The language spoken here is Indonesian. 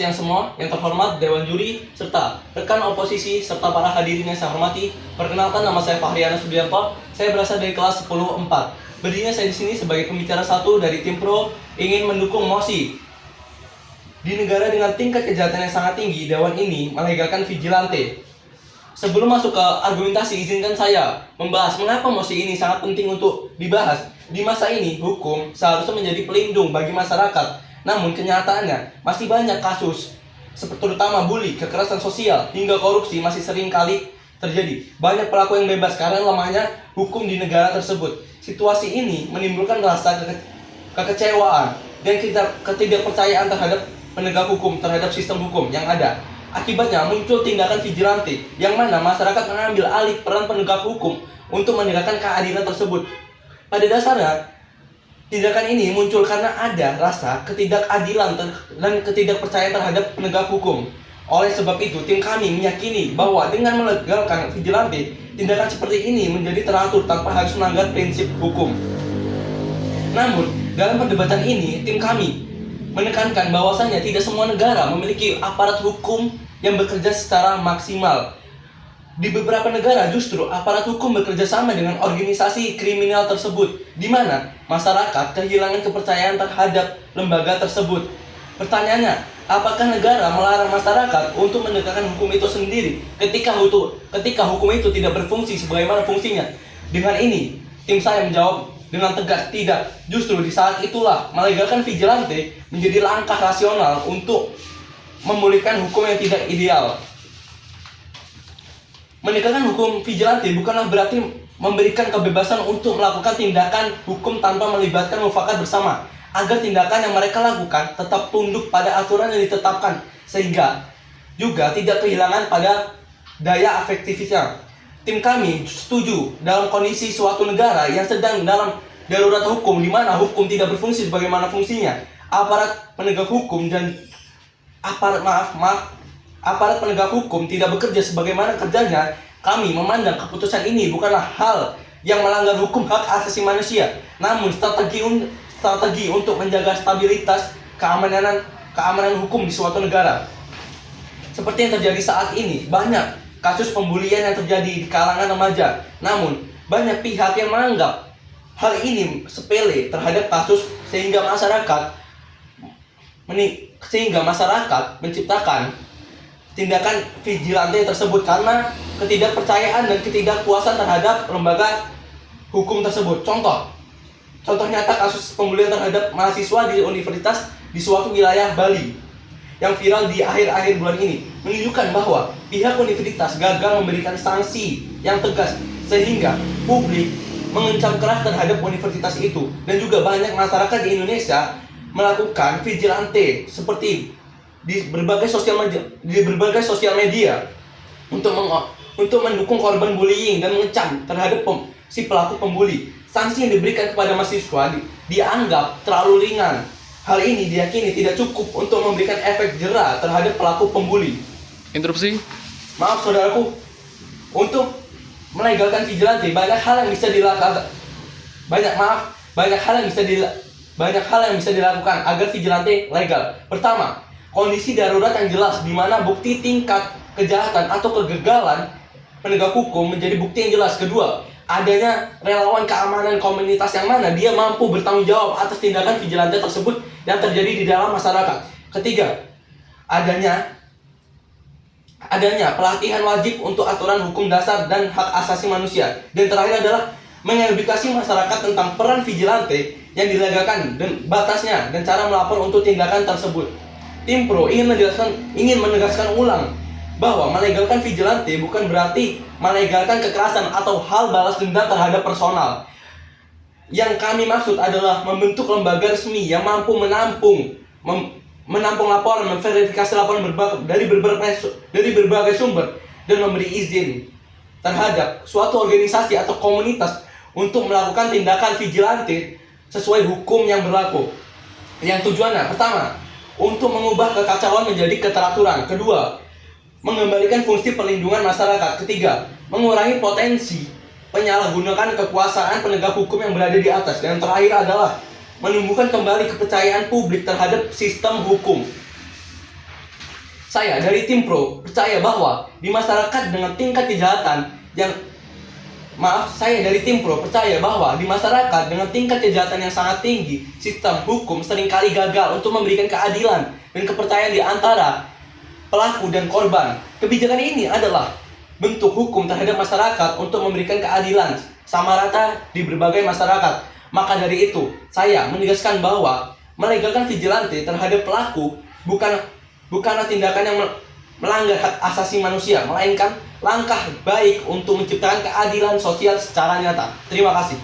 yang semua, yang terhormat Dewan Juri, serta rekan oposisi, serta para hadirin yang saya hormati. Perkenalkan, nama saya Fahriana Subianto. Saya berasal dari kelas 10-4. Berdirinya saya di sini sebagai pembicara satu dari tim pro ingin mendukung mosi. Di negara dengan tingkat kejahatan yang sangat tinggi, Dewan ini melegalkan vigilante. Sebelum masuk ke argumentasi, izinkan saya membahas mengapa mosi ini sangat penting untuk dibahas. Di masa ini, hukum seharusnya menjadi pelindung bagi masyarakat. Namun kenyataannya masih banyak kasus, terutama bully, kekerasan sosial, hingga korupsi masih sering kali terjadi. Banyak pelaku yang bebas karena lemahnya hukum di negara tersebut. Situasi ini menimbulkan rasa kekecewaan dan ketidakpercayaan terhadap penegak hukum, terhadap sistem hukum yang ada. Akibatnya muncul tindakan vigilante, yang mana masyarakat mengambil alih peran penegak hukum untuk menegakkan keadilan tersebut. Pada dasarnya, tindakan ini muncul karena ada rasa ketidakadilan dan ketidakpercayaan terhadap penegak hukum. Oleh sebab itu, tim kami meyakini bahwa dengan melegalkan vigilante, tindakan seperti ini menjadi teratur tanpa harus melanggar prinsip hukum. Namun, dalam perdebatan ini, tim kami menekankan bahwasannya tidak semua negara memiliki aparat hukum yang bekerja secara maksimal. Di beberapa negara justru aparat hukum bekerja sama dengan organisasi kriminal tersebut, di mana masyarakat kehilangan kepercayaan terhadap lembaga tersebut. Pertanyaannya, apakah negara melarang masyarakat untuk menegakkan hukum itu sendiri ketika hukum itu tidak berfungsi sebagaimana fungsinya? Dengan ini, tim saya menjawab dengan tegas, tidak. Justru di saat itulah melegalkan vigilante menjadi langkah rasional untuk memulihkan hukum yang tidak ideal. Menegakkan hukum vigilante bukanlah berarti memberikan kebebasan untuk melakukan tindakan hukum tanpa melibatkan mufakat bersama, agar tindakan yang mereka lakukan tetap tunduk pada aturan yang ditetapkan, sehingga juga tidak kehilangan pada daya efektivitasnya. Tim kami setuju dalam kondisi suatu negara yang sedang dalam darurat hukum, di mana hukum tidak berfungsi sebagaimana fungsinya, aparat penegak hukum aparat penegak hukum tidak bekerja sebagaimana kerjanya. Kami memandang keputusan ini bukanlah hal yang melanggar hukum hak asasi manusia, namun strategi untuk menjaga stabilitas keamanan hukum di suatu negara. Seperti yang terjadi saat ini, banyak kasus pembulian yang terjadi di kalangan remaja. Namun, banyak pihak yang menganggap hal ini sepele terhadap kasus sehingga masyarakat menciptakan tindakan vigilante tersebut karena ketidakpercayaan dan ketidakpuasan terhadap lembaga hukum tersebut. Contoh nyata kasus pembulian terhadap mahasiswa di universitas di suatu wilayah Bali yang viral di akhir-akhir bulan ini menunjukkan bahwa pihak universitas gagal memberikan sanksi yang tegas, sehingga publik mengencam keras terhadap universitas itu. Dan juga banyak masyarakat di Indonesia melakukan vigilante seperti di berbagai sosial media untuk mendukung korban bullying dan mengecam terhadap si pelaku pembuli. Sanksi yang diberikan kepada mahasiswa dianggap terlalu ringan. Hal ini diyakini tidak cukup untuk memberikan efek jera terhadap pelaku pembuli. Interupsi. Maaf saudaraku, untuk melegalkan vigilante banyak hal yang bisa dilakukan. Banyak hal yang bisa dilakukan agar vigilante legal. Pertama, kondisi darurat yang jelas, di mana bukti tingkat kejahatan atau kegagalan penegak hukum menjadi bukti yang jelas. Kedua, adanya relawan keamanan komunitas yang mana dia mampu bertanggung jawab atas tindakan vigilante tersebut yang terjadi di dalam masyarakat. Ketiga, adanya pelatihan wajib untuk aturan hukum dasar dan hak asasi manusia. Dan terakhir adalah mengedukasi masyarakat tentang peran vigilante yang dilegalkan dan batasnya dan cara melapor untuk tindakan tersebut. Tim Pro ingin menegaskan ulang bahwa melegalkan vigilante bukan berarti melegalkan kekerasan atau hal balas dendam terhadap personal. Yang kami maksud adalah membentuk lembaga resmi yang mampu menampung laporan, memverifikasi laporan dari berbagai sumber, dan memberi izin terhadap suatu organisasi atau komunitas untuk melakukan tindakan vigilante sesuai hukum yang berlaku. Yang tujuannya, pertama, untuk mengubah kekacauan menjadi keteraturan. Kedua, mengembalikan fungsi perlindungan masyarakat. Ketiga, mengurangi potensi penyalahgunaan kekuasaan penegak hukum yang berada di atas. Dan yang terakhir adalah menumbuhkan kembali kepercayaan publik terhadap sistem hukum. Saya dari tim Pro percaya bahwa di masyarakat dengan tingkat kejahatan yang saya dari tim Pro percaya bahwa di masyarakat dengan tingkat kejahatan yang sangat tinggi, sistem hukum seringkali gagal untuk memberikan keadilan dan kepercayaan di antara pelaku dan korban. Kebijakan ini adalah bentuk hukum terhadap masyarakat untuk memberikan keadilan sama rata di berbagai masyarakat. Maka dari itu, saya menegaskan bahwa melegalkan vigilante terhadap pelaku bukanlah tindakan yang melanggar hak asasi manusia, melainkan langkah baik untuk menciptakan keadilan sosial secara nyata. Terima kasih.